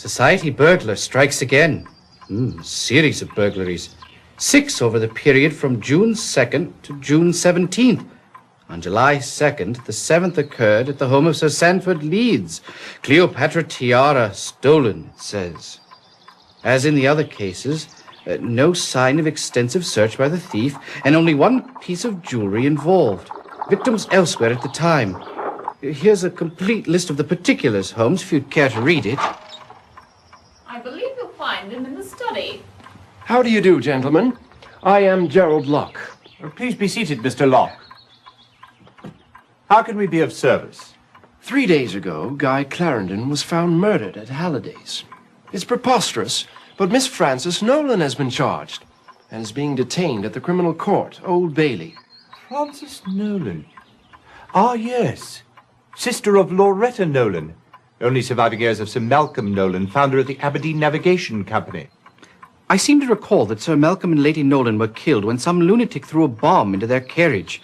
Society burglar strikes again. Series of burglaries. 6 over the period from June 2nd to June 17th. On July 2nd, the 7th occurred at the home of Sir Sanford Leeds. Cleopatra tiara stolen, it says. As in the other cases, no sign of extensive search by the thief, and only one piece of jewelry involved. Victims elsewhere at the time. Here's a complete list of the particulars, Holmes, if you'd care to read it. I believe you'll find them in the study. How do you do, gentlemen? I am Gerald Locke. Please be seated, Mr. Locke. How can we be of service? 3 days ago, Guy Clarendon was found murdered at Halliday's. It's preposterous, but Miss Frances Nolan has been charged and is being detained at the criminal court, Old Bailey. Frances Nolan? Ah, yes. Sister of Loretta Nolan, only surviving heirs of Sir Malcolm Nolan, founder of the Aberdeen Navigation Company. I seem to recall that Sir Malcolm and Lady Nolan were killed when some lunatic threw a bomb into their carriage.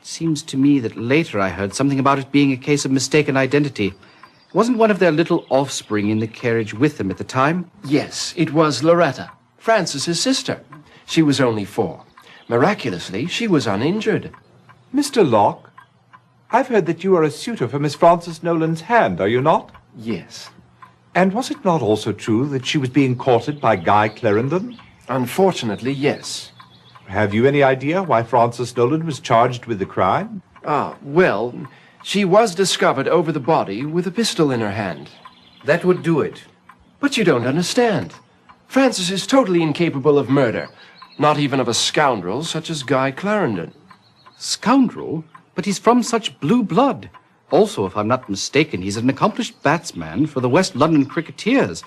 It seems to me that later I heard something about it being a case of mistaken identity. Wasn't one of their little offspring in the carriage with them at the time? Yes, it was Loretta, Frances's sister. She was only 4. Miraculously, she was uninjured. Mr. Locke, I've heard that you are a suitor for Miss Frances Nolan's hand, are you not? Yes. And was it not also true that she was being courted by Guy Clarendon? Unfortunately, yes. Have you any idea why Frances Nolan was charged with the crime? Well, she was discovered over the body with a pistol in her hand. That would do it. But you don't understand. Frances is totally incapable of murder, not even of a scoundrel such as Guy Clarendon. Scoundrel? But he's from such blue blood. Also, if I'm not mistaken, he's an accomplished batsman for the West London Cricketers,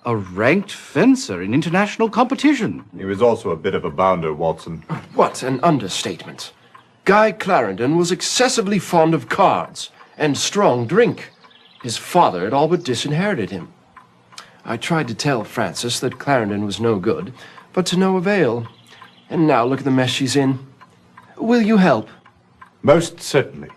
a ranked fencer in international competition. He was also a bit of a bounder, Watson. What an understatement. Guy Clarendon was excessively fond of cards and strong drink. His father had all but disinherited him. I tried to tell Frances that Clarendon was no good, but to no avail. And now look at the mess she's in. Will you help? Most certainly.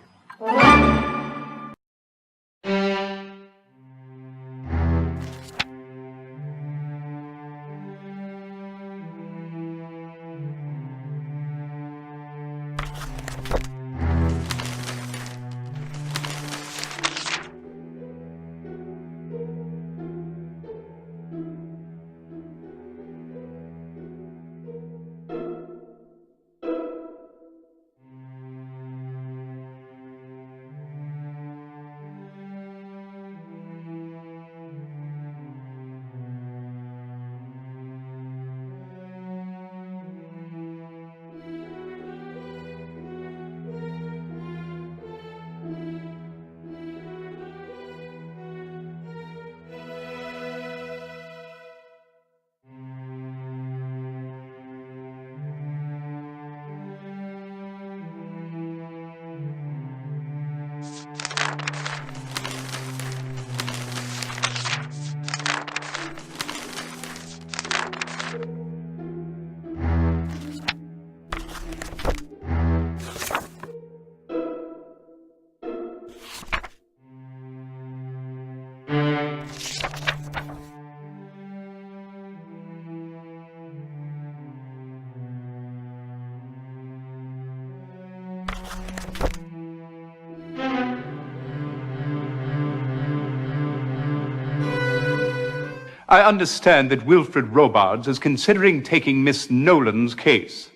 I understand that Wilfred Robards is considering taking Miss Nolan's case.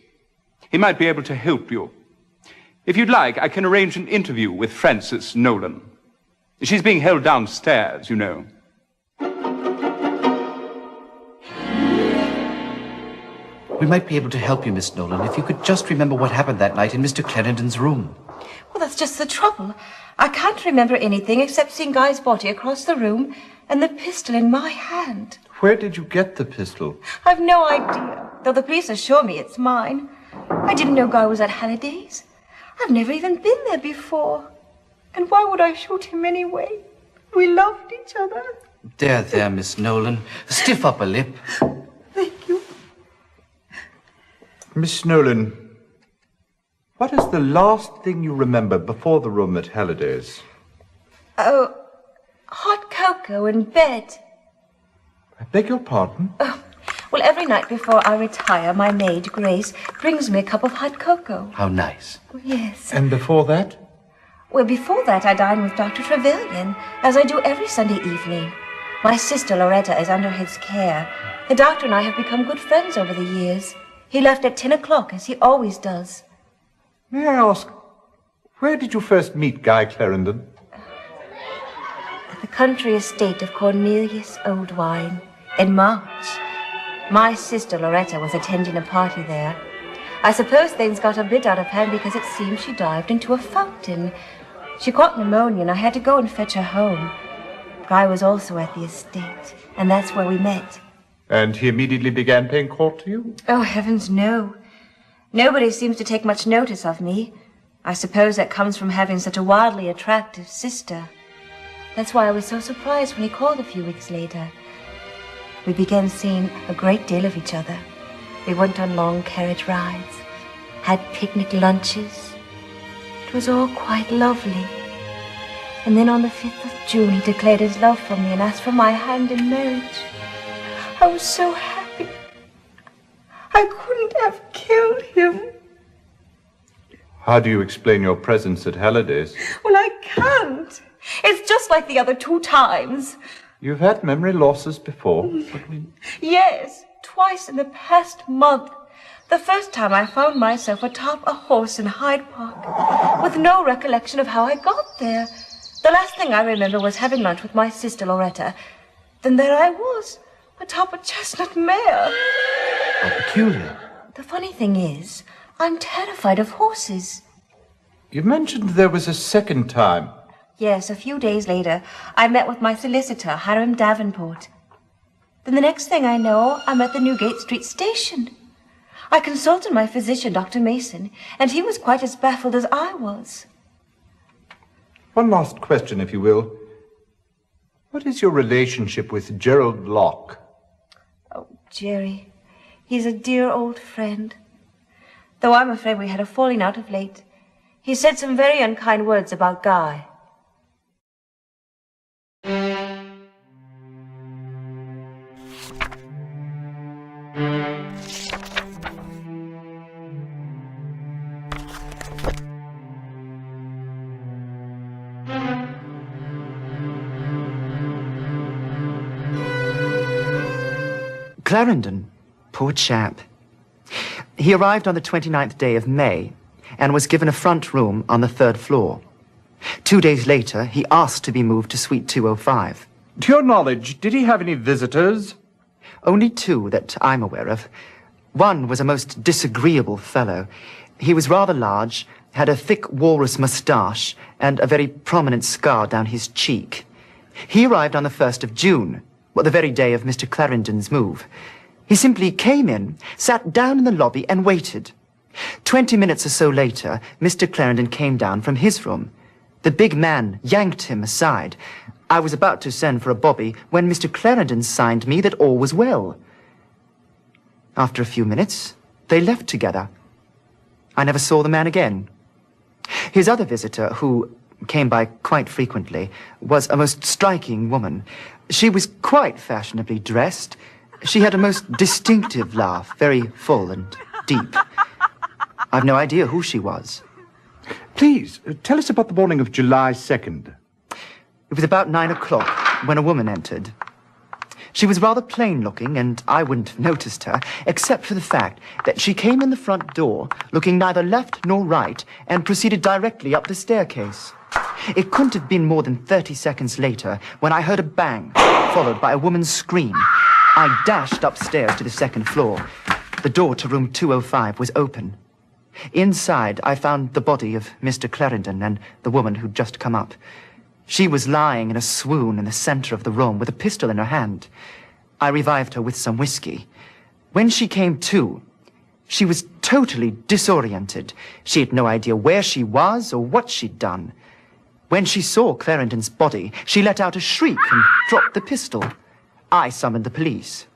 He might be able to help you. If you'd like, I can arrange an interview with Frances Nolan. She's being held downstairs, you know. We might be able to help you, Miss Nolan, if you could just remember what happened that night in Mr. Clarendon's room. Well, that's just the trouble. I can't remember anything except seeing Guy's body across the room and the pistol in my hand. Where did you get the pistol? I've no idea, though the police assure me it's mine. I didn't know Guy was at Halliday's. I've never even been there before. And why would I shoot him anyway? We loved each other. There, Miss Nolan. Stiff upper lip. Thank you. Miss Nolan, what is the last thing you remember before the room at Halliday's? Oh, hot cocoa in bed. Beg your pardon? Well, every night before I retire, my maid, Grace, brings me a cup of hot cocoa. How nice. Yes. And before that? Well, before that, I dine with Dr. Trevelyan, as I do every Sunday evening. My sister Loretta is under his care. The doctor and I have become good friends over the years. He left at 10 o'clock, as he always does. May I ask, where did you first meet Guy Clarendon? At the country estate of Cornelius Oldwine, in March. My sister Loretta was attending a party there. I suppose things got a bit out of hand because it seems she dived into a fountain. She caught pneumonia and I had to go and fetch her home. Guy was also at the estate, and that's where we met. And he immediately began paying court to you? Oh, heavens, no. Nobody seems to take much notice of me. I suppose that comes from having such a wildly attractive sister. That's why I was so surprised when he called a few weeks later. We began seeing a great deal of each other. We went on long carriage rides, had picnic lunches. It was all quite lovely. And then on the 5th of June, he declared his love for me and asked for my hand in marriage. I was so happy. I couldn't have killed him. How do you explain your presence at Halliday's? Well, I can't. It's just like the other 2 times. You've had memory losses before. Yes, twice in the past month. The first time I found myself atop a horse in Hyde Park, with no recollection of how I got there. The last thing I remember was having lunch with my sister Loretta. Then there I was, atop a chestnut mare. How peculiar. The funny thing is, I'm terrified of horses. You mentioned there was a second time. Yes, a few days later, I met with my solicitor, Hiram Davenport. Then the next thing I know, I'm at the Newgate Street station. I consulted my physician, Dr. Mason, and he was quite as baffled as I was. One last question, if you will. What is your relationship with Gerald Locke? Oh, Jerry, he's a dear old friend. Though I'm afraid we had a falling out of late. He said some very unkind words about Guy. Clarendon, poor chap. He arrived on the 29th day of May and was given a front room on the 3rd floor. 2 days later, he asked to be moved to suite 205. To your knowledge, did he have any visitors? Only 2 that I'm aware of. One was a most disagreeable fellow. He was rather large, had a thick walrus moustache, and a very prominent scar down his cheek. He arrived on the 1st of June, the very day of Mr. Clarendon's move. He simply came in, sat down in the lobby, and waited. 20 minutes or so later, Mr. Clarendon came down from his room. The big man yanked him aside. I was about to send for a bobby when Mr. Clarendon signed me that all was well. After a few minutes, they left together. I never saw the man again. His other visitor, who came by quite frequently, was a most striking woman. She was quite fashionably dressed. She had a most distinctive laugh, very full and deep. I've no idea who she was. Please, tell us about the morning of July 2nd. It was about 9 o'clock when a woman entered. She was rather plain-looking, and I wouldn't have noticed her, except for the fact that she came in the front door, looking neither left nor right, and proceeded directly up the staircase. It couldn't have been more than 30 seconds later when I heard a bang, followed by a woman's scream. I dashed upstairs to the 2nd floor. The door to room 205 was open. Inside, I found the body of Mr. Clarendon and the woman who'd just come up. She was lying in a swoon in the center of the room with a pistol in her hand. I revived her with some whiskey. When she came to, she was totally disoriented. She had no idea where she was or what she'd done. When she saw Clarendon's body, she let out a shriek and dropped the pistol. I summoned the police.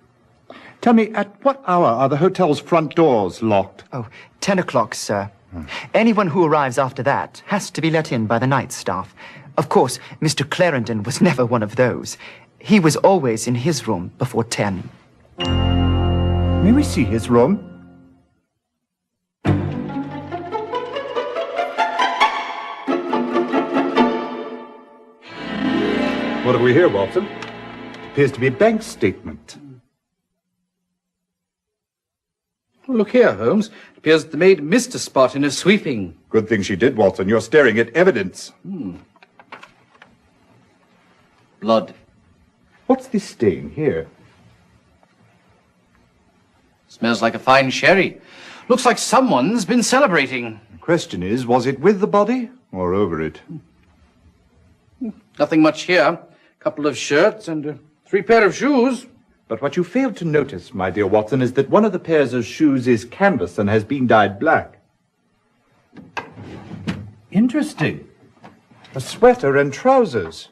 Tell me, at what hour are the hotel's front doors locked? Oh, 10 o'clock, sir. Anyone who arrives after that has to be let in by the night staff. Of course, Mr. Clarendon was never one of those. He was always in his room before 10. May we see his room? What have we here, Watson? Appears to be a bank statement. Look here, Holmes. It appears that the maid missed a spot in her sweeping. Good thing she did, Watson. You're staring at evidence. Blood. What's this stain here? Smells like a fine sherry. Looks like someone's been celebrating. The question is, was it with the body or over it? Nothing much here. Couple of shirts and 3 pair of shoes. But what you failed to notice, my dear Watson, is that one of the pairs of shoes is canvas and has been dyed black. Interesting. A sweater and trousers.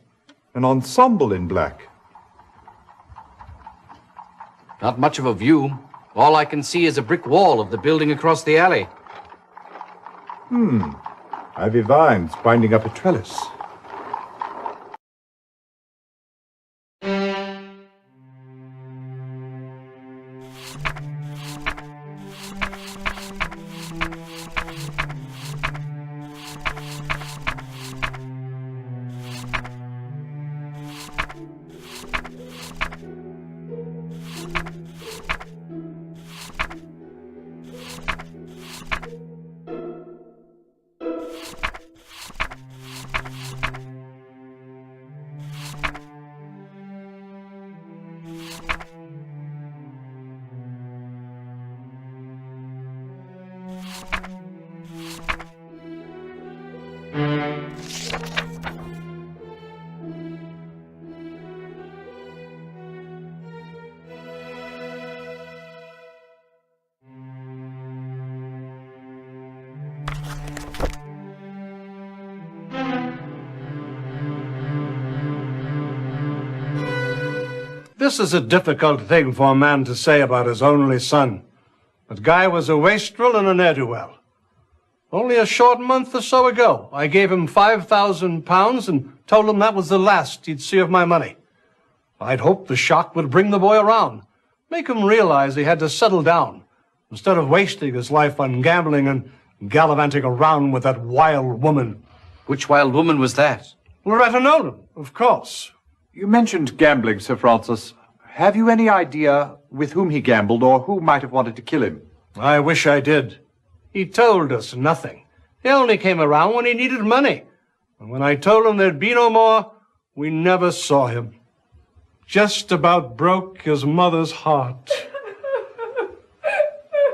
An ensemble in black. Not much of a view. All I can see is a brick wall of the building across the alley. Ivy vines winding up a trellis. This is a difficult thing for a man to say about his only son. But Guy was a wastrel and a ne'er-do-well. Only a short month or so ago, I gave him £5,000 and told him that was the last he'd see of my money. I'd hoped the shock would bring the boy around, make him realize he had to settle down, instead of wasting his life on gambling and gallivanting around with that wild woman. Which wild woman was that? Loretta Nolan, of course. You mentioned gambling, Sir Francis. Have you any idea with whom he gambled or who might have wanted to kill him? I wish I did. He told us nothing. He only came around when he needed money. And when I told him there'd be no more, we never saw him. Just about broke his mother's heart.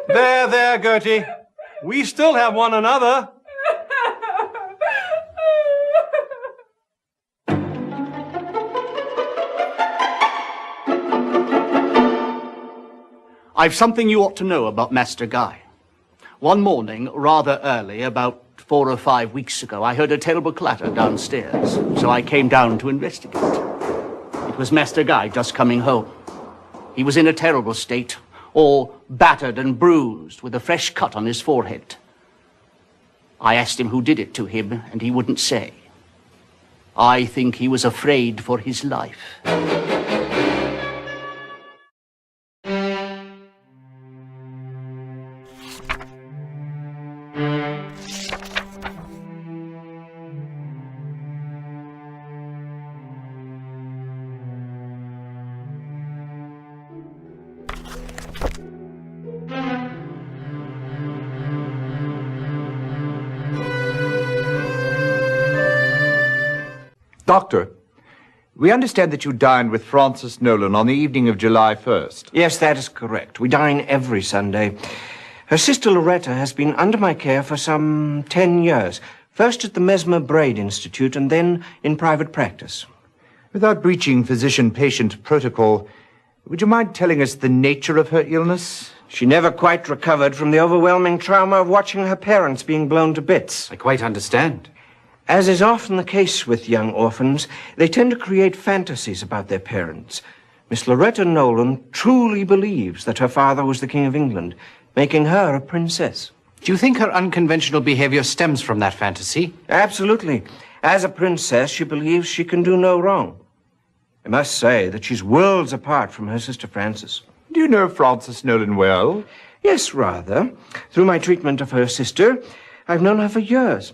There, Gertie. We still have one another. I've something you ought to know about Master Guy. One morning, rather early, about 4 or 5 weeks ago, I heard a terrible clatter downstairs, so I came down to investigate. It was Master Guy just coming home. He was in a terrible state, all battered and bruised, with a fresh cut on his forehead. I asked him who did it to him, and he wouldn't say. I think he was afraid for his life. Doctor, we understand that you dined with Frances Nolan on the evening of July 1st. Yes, that is correct. We dine every Sunday. Her sister Loretta has been under my care for some 10 years. First at the Mesmer Braid Institute and then in private practice. Without breaching physician-patient protocol, would you mind telling us the nature of her illness? She never quite recovered from the overwhelming trauma of watching her parents being blown to bits. I quite understand. As is often the case with young orphans, they tend to create fantasies about their parents. Miss Loretta Nolan truly believes that her father was the King of England, making her a princess. Do you think her unconventional behavior stems from that fantasy? Absolutely. As a princess, she believes she can do no wrong. I must say that she's worlds apart from her sister Frances. Do you know Frances Nolan well? Yes, rather. Through my treatment of her sister, I've known her for years.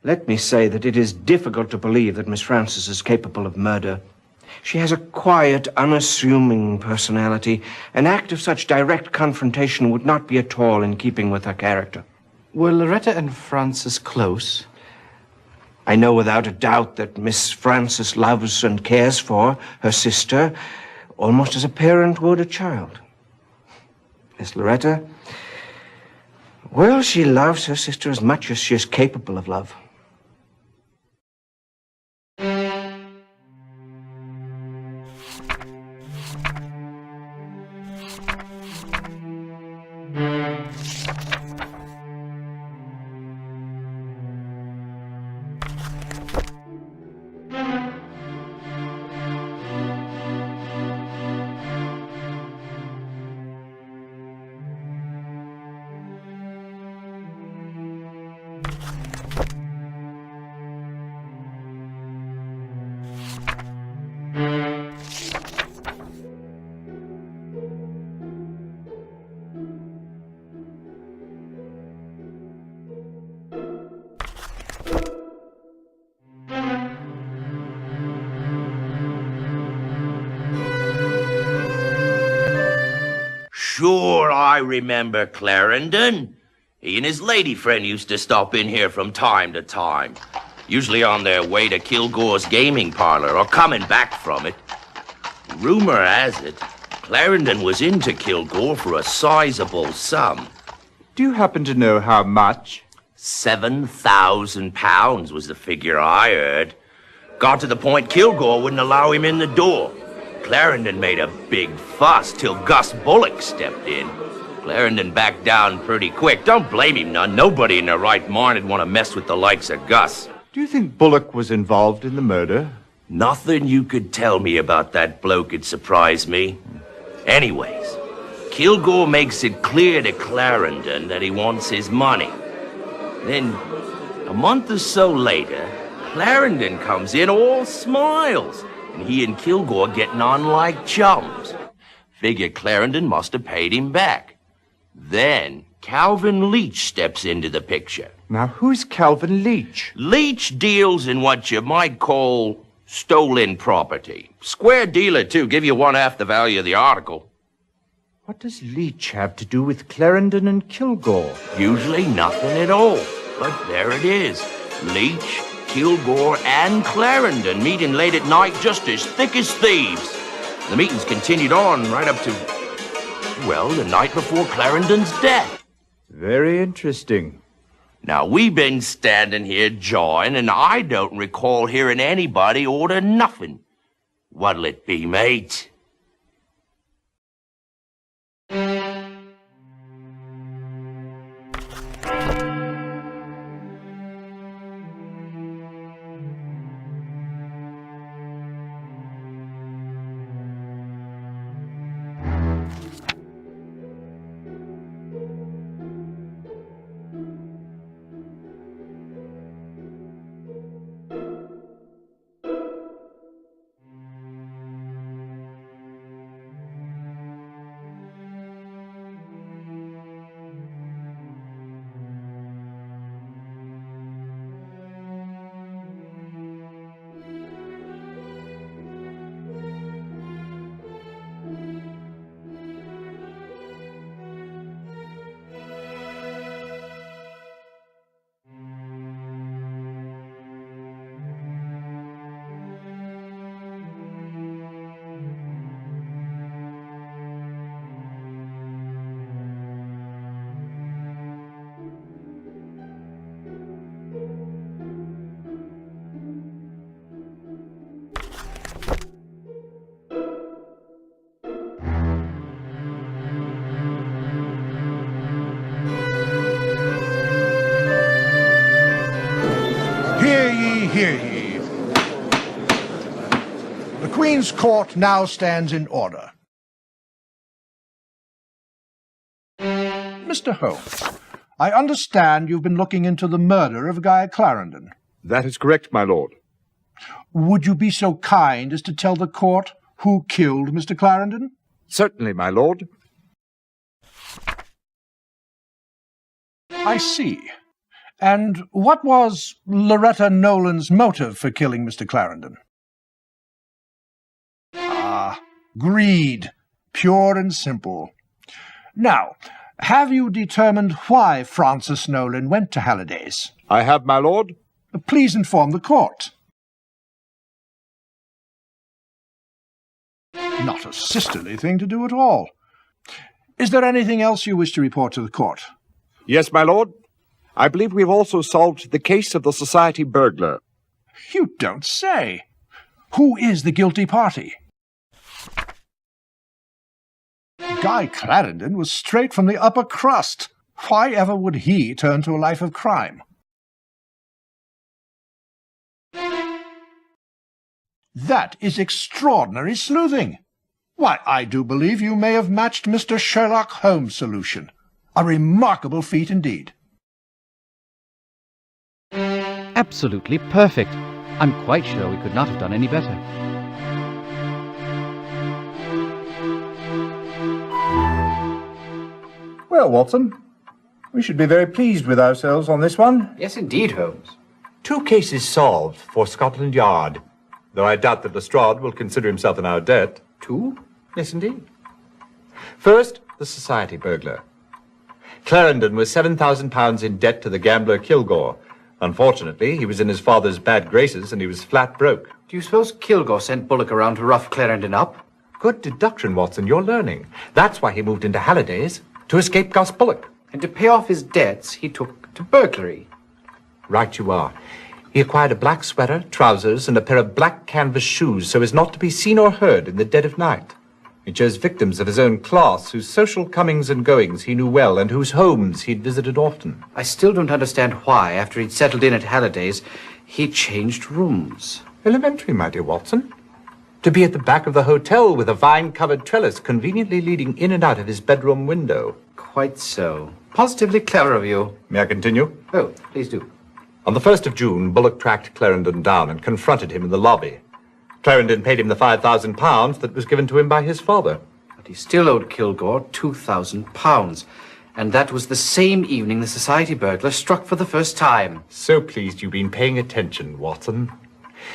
Let me say that it is difficult to believe that Miss Frances is capable of murder. She has a quiet, unassuming personality. An act of such direct confrontation would not be at all in keeping with her character. Were Loretta and Frances close? I know without a doubt that Miss Frances loves and cares for her sister almost as a parent would a child. Miss Loretta, well, she loves her sister as much as she is capable of love. Sure, I remember Clarendon. He and his lady friend used to stop in here from time to time, usually on their way to Kilgore's gaming parlor or coming back from it. Rumor has it, Clarendon was into Kilgore for a sizable sum. Do you happen to know how much? £7,000 was the figure I heard. Got to the point Kilgore wouldn't allow him in the door. Clarendon made a big fuss till Gus Bullock stepped in. Clarendon backed down pretty quick. Don't blame him none. Nobody in their right mind would want to mess with the likes of Gus. Do you think Bullock was involved in the murder? Nothing you could tell me about that bloke would surprise me. Anyways, Kilgore makes it clear to Clarendon that he wants his money. Then, a month or so later, Clarendon comes in all smiles, and he and Kilgore getting on like chums. Figure Clarendon must have paid him back. Then Calvin Leach steps into the picture. Now, who's Calvin Leach? Leach deals in what you might call stolen property. Square dealer, too. Give you one half the value of the article. What does Leach have to do with Clarendon and Kilgore? Usually nothing at all. But there it is. Leach, Kilgore, and Clarendon meeting late at night just as thick as thieves. The meetings continued on right up to, well, the night before Clarendon's death. Very interesting. Now, we've been standing here jawing, and I don't recall hearing anybody order nothing. What'll it be, mate? Hear ye. The Queen's Court now stands in order. Mr. Holmes, I understand you've been looking into the murder of Guy Clarendon. That is correct, my lord. would you be so kind as to tell the court who killed Mr. Clarendon? Certainly, my lord. I see. And what was Loretta Nolan's motive for killing Mr. Clarendon? Ah, greed. Pure and simple. Now, have you determined why Francis Nolan went to Halliday's? I have, my lord. Please inform the court. Not a sisterly thing to do at all. Is there anything else you wish to report to the court? Yes, my lord. I believe we've also solved the case of the society burglar. You don't say. Who is the guilty party? Guy Clarendon was straight from the upper crust. Why ever would he turn to a life of crime? That is extraordinary sleuthing. Why, I do believe you may have matched Mr. Sherlock Holmes' solution. A remarkable feat indeed. Absolutely perfect. I'm quite sure we could not have done any better. Well, Watson, we should be very pleased with ourselves on this one. Yes, indeed, Holmes. 2 cases solved for Scotland Yard, though I doubt that Lestrade will consider himself in our debt. 2? Yes, indeed. First, the society burglar. Clarendon was £7,000 in debt to the gambler Kilgore. Unfortunately, he was in his father's bad graces and he was flat broke. Do you suppose Kilgore sent Bullock around to rough Clarendon up? Good deduction, Watson. You're learning. That's why he moved into Halliday's, to escape Gus Bullock. And to pay off his debts, he took to burglary. Right you are. He acquired a black sweater, trousers, and a pair of black canvas shoes so as not to be seen or heard in the dead of night. He chose victims of his own class, whose social comings and goings he knew well, and whose homes he'd visited often. I still don't understand why, after he'd settled in at Halliday's, he changed rooms. Elementary, my dear Watson. To be at the back of the hotel with a vine-covered trellis conveniently leading in and out of his bedroom window. Quite so. Positively clever of you. May I continue? Oh, please do. On the 1st of June, Bullock tracked Clarendon down and confronted him in the lobby. Clarendon paid him the £5,000 that was given to him by his father. But he still owed Kilgore £2,000. And that was the same evening the society burglar struck for the first time. So pleased you've been paying attention, Watson.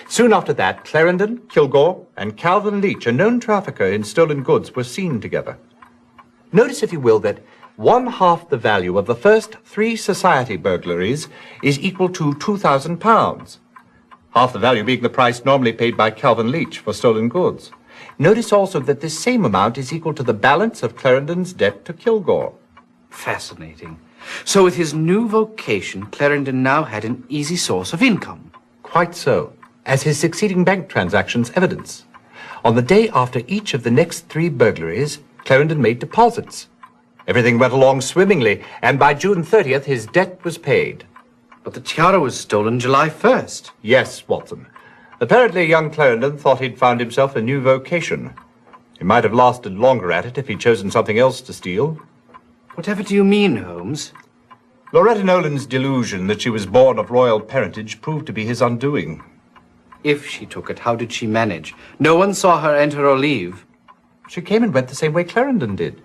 Soon after that, Clarendon, Kilgore, and Calvin Leach, a known trafficker in stolen goods, were seen together. Notice, if you will, that 1/2 the value of the first 3 society burglaries is equal to £2,000. Half the value being the price normally paid by Calvin Leach for stolen goods. Notice also that this same amount is equal to the balance of Clarendon's debt to Kilgore. Fascinating. So with his new vocation, Clarendon now had an easy source of income. Quite so, as his succeeding bank transactions evidence. On the day after each of the next 3 burglaries, Clarendon made deposits. Everything went along swimmingly, and by June 30th, his debt was paid. But the tiara was stolen July 1st. Yes, Watson. Apparently, young Clarendon thought he'd found himself a new vocation. He might have lasted longer at it if he'd chosen something else to steal. Whatever do you mean, Holmes? Loretta Nolan's delusion that she was born of royal parentage proved to be his undoing. If she took it, how did she manage? No one saw her enter or leave. She came and went the same way Clarendon did,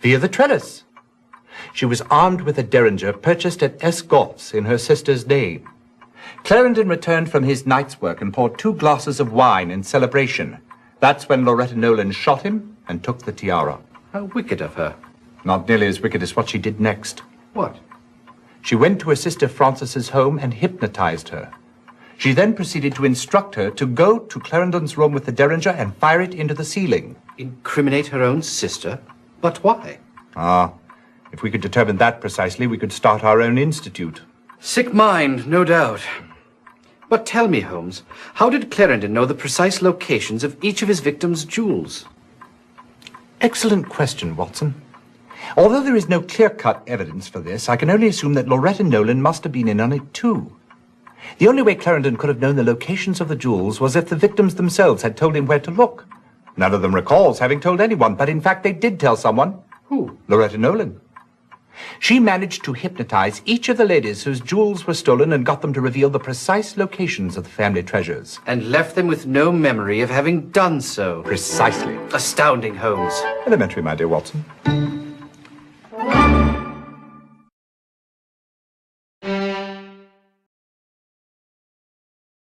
via the trellis. She was armed with a derringer purchased at Esgoff's in her sister's name. Clarendon returned from his night's work and poured 2 glasses of wine in celebration. That's when Loretta Nolan shot him and took the tiara. How wicked of her. Not nearly as wicked as what she did next. What? She went to her sister Frances's home and hypnotized her. She then proceeded to instruct her to go to Clarendon's room with the derringer and fire it into the ceiling. Incriminate her own sister? But why? If we could determine that precisely, we could start our own institute. Sick mind, no doubt. But tell me, Holmes, how did Clarendon know the precise locations of each of his victims' jewels? Excellent question, Watson. Although there is no clear-cut evidence for this, I can only assume that Loretta Nolan must have been in on it too. The only way Clarendon could have known the locations of the jewels was if the victims themselves had told him where to look. None of them recalls having told anyone, but in fact they did tell someone. Who? Loretta Nolan. She managed to hypnotize each of the ladies whose jewels were stolen and got them to reveal the precise locations of the family treasures. And left them with no memory of having done so. Precisely. Astounding, Holmes. Elementary, my dear Watson.